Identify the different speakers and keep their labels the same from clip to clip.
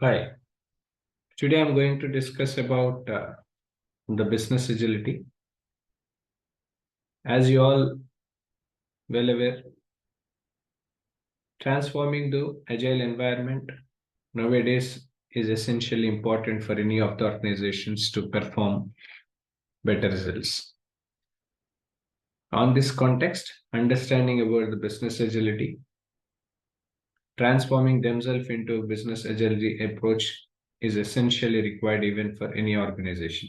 Speaker 1: Hi, today I'm going to discuss about the business agility. As you all well aware, transforming the agile environment nowadays is essentially important for any of the organizations to perform better results. On this context, understanding about the business agility, transforming themselves into a business agility approach is essentially required even for any organization.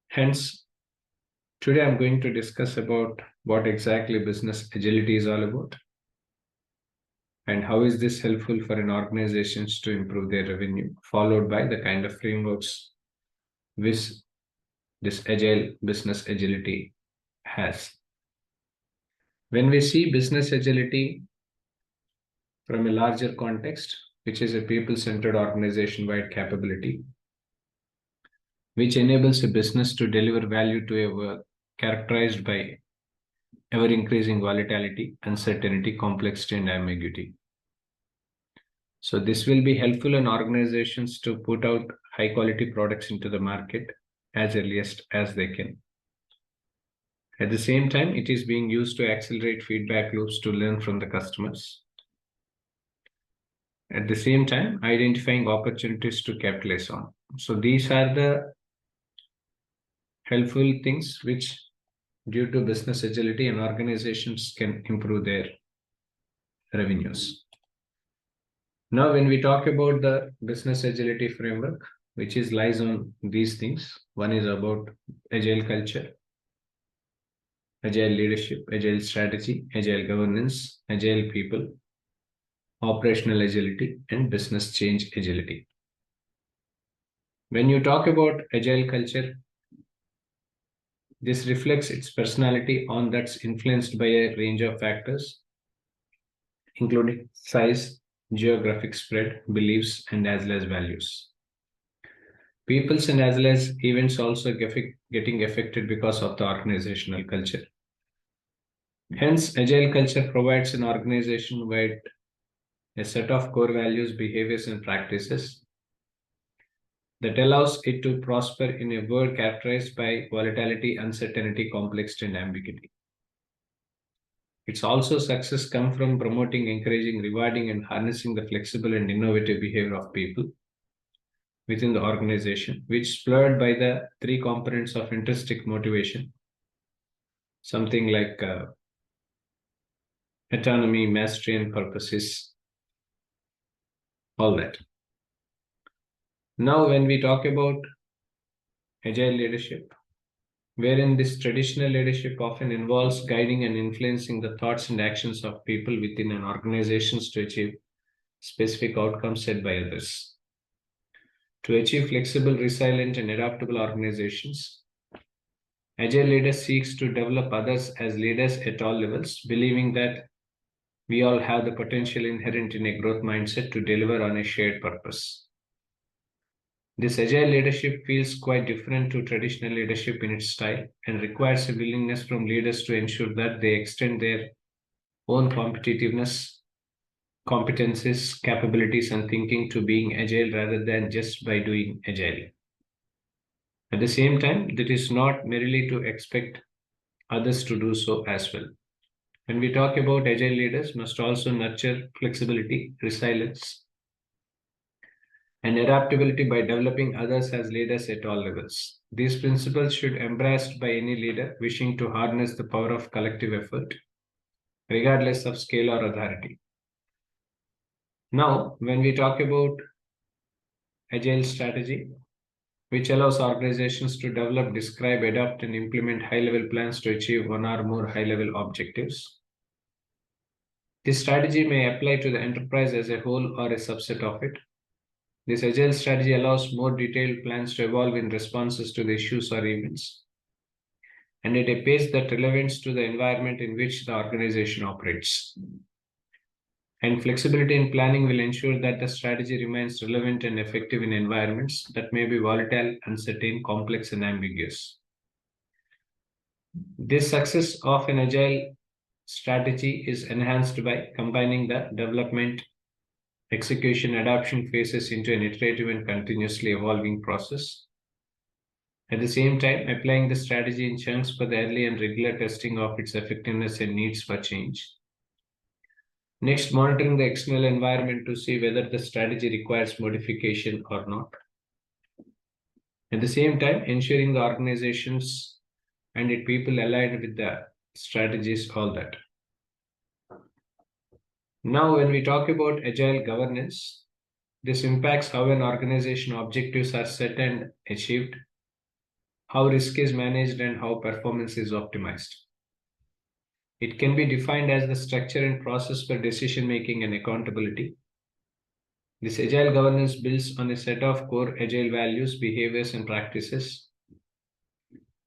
Speaker 1: Hence, today I'm going to discuss about what exactly business agility is all about and how is this helpful for an organizations to improve their revenue, followed by the kind of frameworks which this agile business agility has. When we see business agility from a larger context, which is a people-centered organization-wide capability, which enables a business to deliver value to a work characterized by ever-increasing volatility, uncertainty, complexity, and ambiguity. So this will be helpful in organizations to put out high quality products into the market as earliest as they can. At the same time, it is being used to accelerate feedback loops to learn from the customers. At the same time, identifying opportunities to capitalize on. So these are the helpful things which, due to business agility, and organizations can improve their revenues. Now, when we talk about the business agility framework, which is lies on these things, one is about agile culture, agile leadership, agile strategy, agile governance, agile people, operational agility, and business change agility. When you talk about agile culture, this reflects its personality on that's influenced by a range of factors, including size, geographic spread, beliefs, and as well as values. Peoples and as well as events also getting affected because of the organizational culture. Hence, agile culture provides an organization with a set of core values, behaviors, and practices that allows it to prosper in a world characterized by volatility, uncertainty, complexity, and ambiguity. Its also success comes from promoting, encouraging, rewarding, and harnessing the flexible and innovative behavior of people within the organization, which is spurred by the three components of intrinsic motivation, something like autonomy, mastery, and purposes, all that. Now, when we talk about agile leadership, wherein this traditional leadership often involves guiding and influencing the thoughts and actions of people within an organization to achieve specific outcomes set by others. To achieve flexible, resilient, and adaptable organizations, agile leaders seeks to develop others as leaders at all levels, believing that we all have the potential inherent in a growth mindset to deliver on a shared purpose. This agile leadership feels quite different to traditional leadership in its style and requires a willingness from leaders to ensure that they extend their own competitiveness, competencies, capabilities, and thinking to being agile rather than just by doing agile. At the same time, that is not merely to expect others to do so as well. When we talk about agile leaders, must also nurture flexibility, resilience, and adaptability by developing others as leaders at all levels. These principles should be embraced by any leader wishing to harness the power of collective effort, regardless of scale or authority. Now, when we talk about agile strategy, which allows organizations to develop, describe, adopt, and implement high-level plans to achieve one or more high-level objectives. This strategy may apply to the enterprise as a whole or a subset of it. This agile strategy allows more detailed plans to evolve in responses to the issues or events, and at a pace that relevant to the environment in which the organization operates. And flexibility in planning will ensure that the strategy remains relevant and effective in environments that may be volatile, uncertain, complex, and ambiguous. This success of an agile strategy is enhanced by combining the development execution, adoption phases into an iterative and continuously evolving process. At the same time, applying the strategy in chunks for the early and regular testing of its effectiveness and needs for change. Next, monitoring the external environment to see whether the strategy requires modification or not. At the same time, ensuring the organizations and its people aligned with the strategies, all that. Now, when we talk about agile governance, this impacts how an organization objectives are set and achieved, how risk is managed, and how performance is optimized. It can be defined as the structure and process for decision making and accountability. This agile governance builds on a set of core agile values, behaviors, and practices,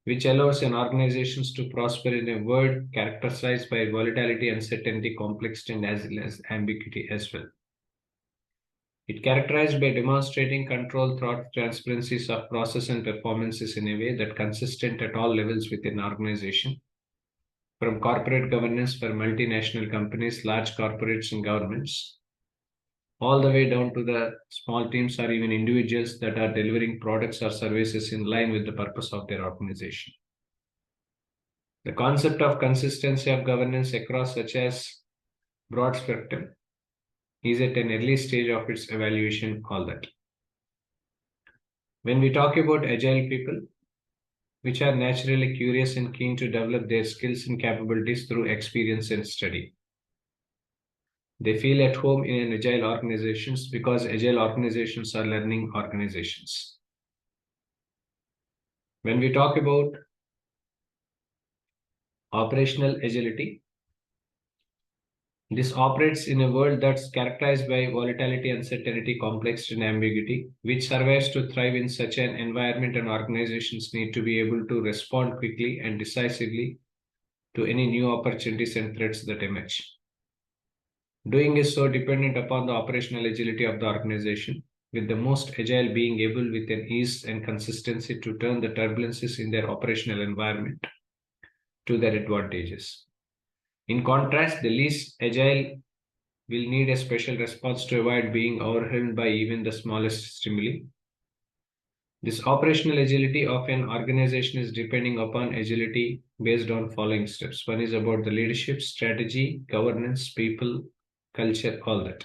Speaker 1: which allows an organization to prosper in a world characterized by volatility, uncertainty, complexity, and as well as ambiguity as well. It characterized by demonstrating control throughout transparencies of process and performances in a way that consistent at all levels within an organization, from corporate governance for multinational companies, large corporates, and governments, all the way down to the small teams or even individuals that are delivering products or services in line with the purpose of their organization. The concept of consistency of governance across such as broad spectrum is at an early stage of its evaluation, all that. When we talk about agile people, which are naturally curious and keen to develop their skills and capabilities through experience and study, they feel at home in agile organizations because agile organizations are learning organizations. When we talk about operational agility, this operates in a world that's characterized by volatility, uncertainty, complexity, and ambiguity, which survives to thrive in such an environment, and organizations need to be able to respond quickly and decisively to any new opportunities and threats that emerge. Doing is so dependent upon the operational agility of the organization, with the most agile being able with an ease and consistency to turn the turbulences in their operational environment to their advantages. In contrast, the least agile will need a special response to avoid being overwhelmed by even the smallest stimuli. This operational agility of an organization is depending upon agility based on following steps. One is about the leadership, strategy, governance, people, culture, all that.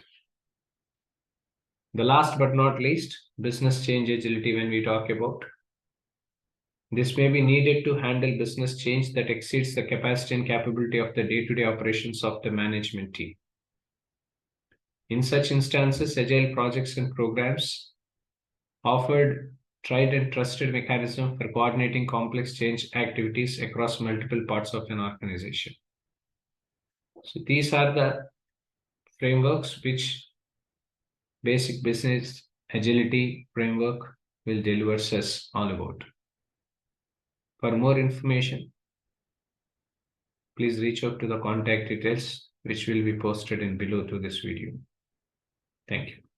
Speaker 1: The last but not least, business change agility when we talk about. This may be needed to handle business change that exceeds the capacity and capability of the day-to-day operations of the management team. In such instances, agile projects and programs offered tried and trusted mechanism for coordinating complex change activities across multiple parts of an organization. So these are the frameworks which basic business agility framework will deliver us all about. For more information, please reach out to the contact details which will be posted in below to this video. Thank you.